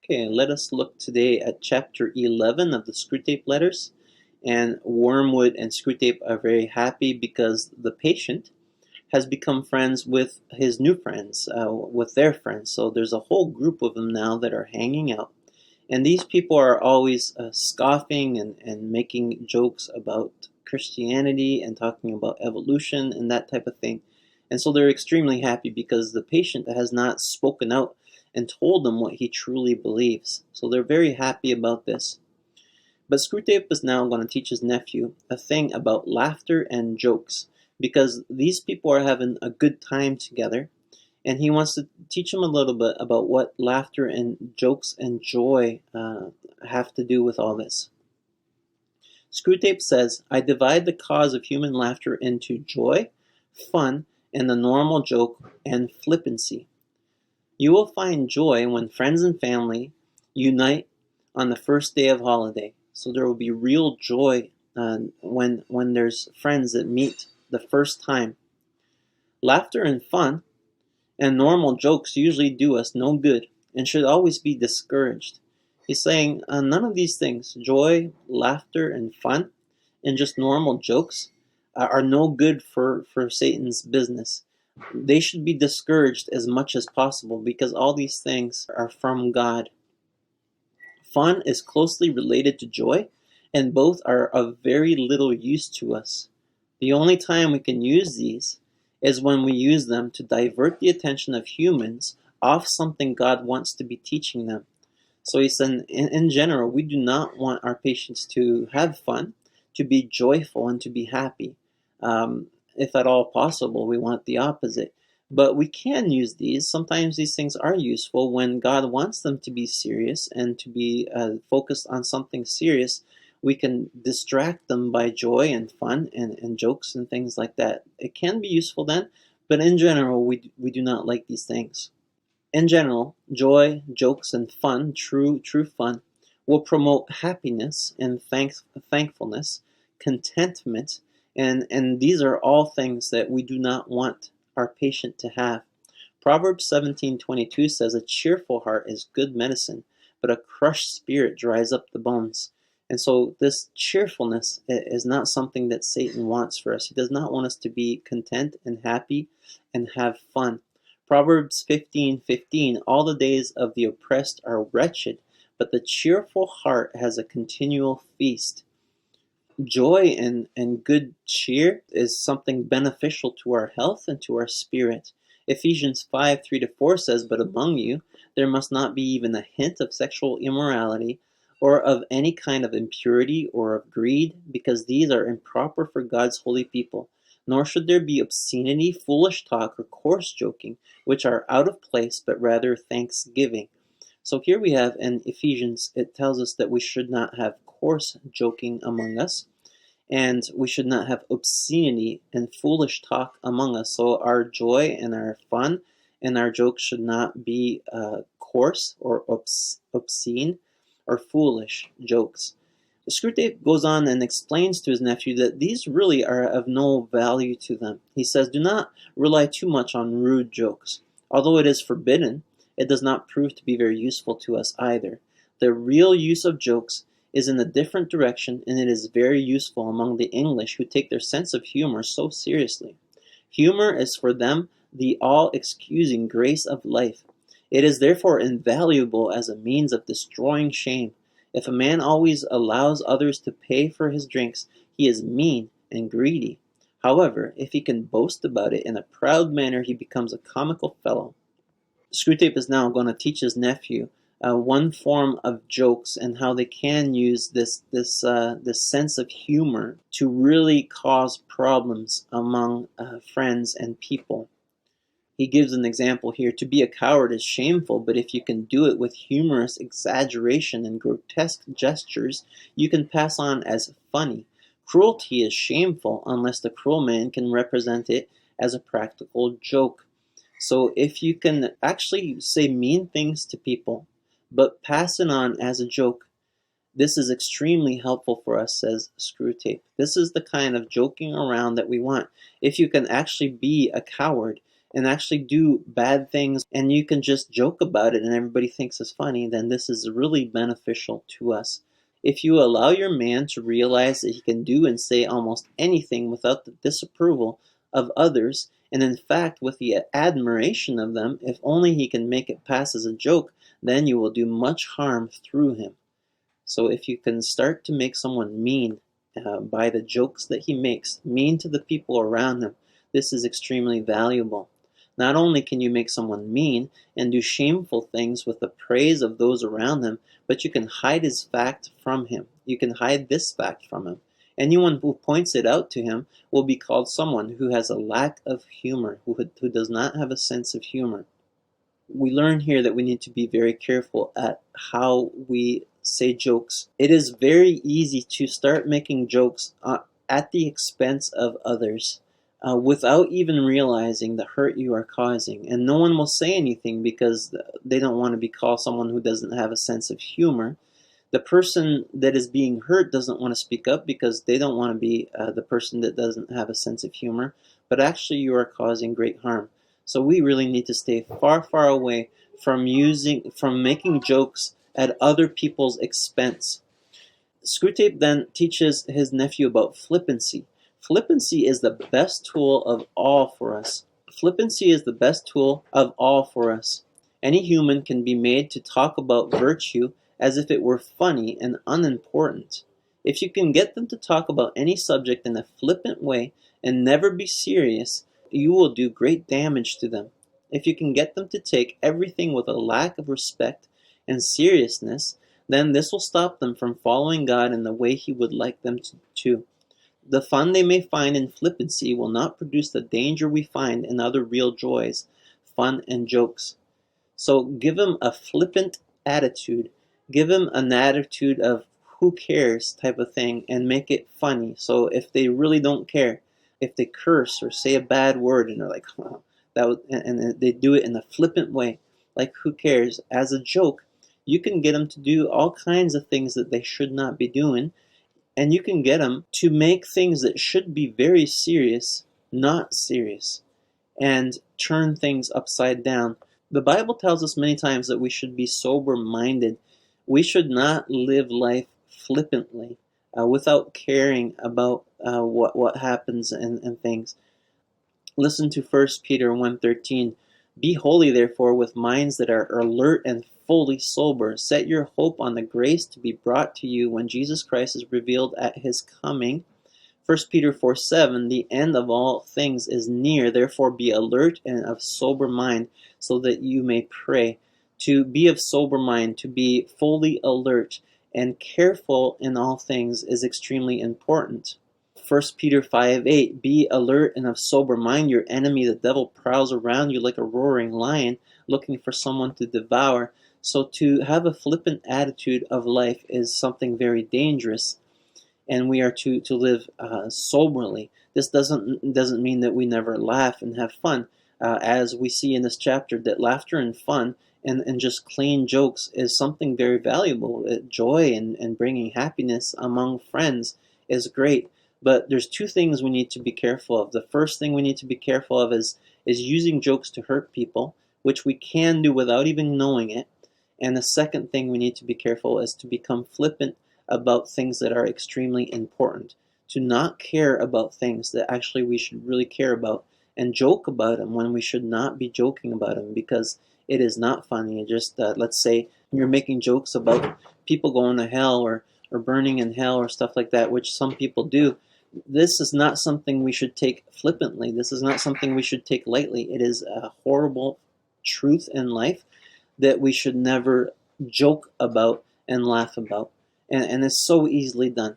Okay, let us look today at chapter 11 of the Screwtape Letters. And Wormwood and Screwtape are very happy because the patient has become friends with his new friends, with their friends. So there's a whole group of them now that are hanging out. And these people are always scoffing and making jokes about Christianity and talking about evolution and that type of thing. And so they're extremely happy because the patient has not spoken out and told them what he truly believes. So they're very happy about this. But Screwtape is now going to teach his nephew a thing about laughter and jokes because these people are having a good time together, and he wants to teach him a little bit about what laughter and jokes and joy have to do with all this. Screwtape says, I divide the cause of human laughter into joy, fun, and the normal joke, and flippancy. You will find joy when friends and family unite on the first day of holiday. So there will be real joy when there's friends that meet the first time. Laughter and fun and normal jokes usually do us no good and should always be discouraged. He's saying none of these things, joy, laughter, and fun, and just normal jokes, are no good for Satan's business. They should be discouraged as much as possible because all these things are from God. Fun is closely related to joy, and both are of very little use to us. The only time we can use these is when we use them to divert the attention of humans off something God wants to be teaching them. So he said, in general, we do not want our patients to have fun, to be joyful, and to be happy. If at all possible, we want the opposite. But we can use these. Sometimes these things are useful when God wants them to be serious and to be focused on something serious. We can distract them by joy and fun and jokes and things like that. It can be useful then, but in general, we do not like these things. In general, joy, jokes, and fun, true fun, will promote happiness and thankfulness, contentment, and these are all things that we do not want our patient to have. Proverbs 17:22 says, a cheerful heart is good medicine, but a crushed spirit dries up the bones. And so this cheerfulness is not something that Satan wants for us. He does not want us to be content and happy and have fun. Proverbs 15:15, all the days of the oppressed are wretched, but the cheerful heart has a continual feast. Joy and good cheer is something beneficial to our health and to our spirit. Ephesians 5:3-4 says, but among you there must not be even a hint of sexual immorality or of any kind of impurity or of greed, because these are improper for God's holy people. Nor should there be obscenity, foolish talk, or coarse joking, which are out of place, but rather thanksgiving. So here we have in Ephesians, it tells us that we should not have coarse joking among us, and we should not have obscenity and foolish talk among us. So our joy and our fun and our jokes should not be coarse or obscene or foolish jokes. Screwtape goes on and explains to his nephew that these really are of no value to them. He says, do not rely too much on rude jokes. Although it is forbidden, it does not prove to be very useful to us either. The real use of jokes is in a different direction, and it is very useful among the English who take their sense of humor so seriously. Humor is for them the all-excusing grace of life. It is therefore invaluable as a means of destroying shame. If a man always allows others to pay for his drinks, he is mean and greedy. However, if he can boast about it in a proud manner, he becomes a comical fellow. Screwtape is now going to teach his nephew one form of jokes and how they can use this sense of humor to really cause problems among friends and people. He gives an example here. To be a coward is shameful, but if you can do it with humorous exaggeration and grotesque gestures, you can pass on as funny. Cruelty is shameful unless the cruel man can represent it as a practical joke. So if you can actually say mean things to people, but pass it on as a joke, this is extremely helpful for us, says Screwtape. This is the kind of joking around that we want. If you can actually be a coward and actually do bad things, and you can just joke about it and everybody thinks it's funny, then this is really beneficial to us. If you allow your man to realize that he can do and say almost anything without the disapproval of others, and in fact with the admiration of them, if only he can make it pass as a joke, then you will do much harm through him. So if you can start to make someone mean by the jokes that he makes, mean to the people around him, this is extremely valuable. Not only can you make someone mean and do shameful things with the praise of those around him, but you can hide his fact from him. You can hide this fact from him. Anyone who points it out to him will be called someone who has a lack of humor, who does not have a sense of humor. We learn here that we need to be very careful at how we say jokes. It is very easy to start making jokes at the expense of others without even realizing the hurt you are causing. And no one will say anything because they don't want to be called someone who doesn't have a sense of humor. The person that is being hurt doesn't want to speak up because they don't want to be the person that doesn't have a sense of humor. But actually you are causing great harm. So we really need to stay far, far away from making jokes at other people's expense. Screwtape then teaches his nephew about flippancy. Flippancy is the best tool of all for us. Flippancy is the best tool of all for us. Any human can be made to talk about virtue as if it were funny and unimportant. If you can get them to talk about any subject in a flippant way and never be serious, you will do great damage to them. If you can get them to take everything with a lack of respect and seriousness, then this will stop them from following God in the way He would like them to. The fun they may find in flippancy will not produce the danger we find in other real joys, fun and jokes. So give them a flippant attitude. Give them an attitude of who cares type of thing and make it funny. So if they really don't care, if they curse or say a bad word and they're like, oh, and they do it in a flippant way, like who cares, as a joke, you can get them to do all kinds of things that they should not be doing, and you can get them to make things that should be very serious not serious and turn things upside down. The Bible tells us many times that we should be sober-minded. We should not live life flippantly without caring about what happens and things. Listen to 1 Peter 1:13. Be holy, therefore, with minds that are alert and fully sober. Set your hope on the grace to be brought to you when Jesus Christ is revealed at His coming. 1 Peter 4:7. The end of all things is near. Therefore be alert and of sober mind, so that you may pray. To be of sober mind, to be fully alert and careful in all things is extremely important. 1 Peter 5:8. Be alert and of sober mind. Your enemy, the devil, prowls around you like a roaring lion, looking for someone to devour. So to have a flippant attitude of life is something very dangerous, and we are to live soberly. This doesn't mean that we never laugh and have fun. As we see in this chapter, that laughter and fun and just clean jokes is something very valuable. Joy and bringing happiness among friends is great. But there's two things we need to be careful of. The first thing we need to be careful of is using jokes to hurt people, which we can do without even knowing it. And the second thing we need to be careful is to become flippant about things that are extremely important. To not care about things that actually we should really care about, and joke about them when we should not be joking about them, because it is not funny. Just let's say you're making jokes about people going to hell or burning in hell or stuff like that, which some people do. This is not something we should take flippantly. This is not something we should take lightly. It is a horrible truth in life that we should never joke about and laugh about. And it's so easily done.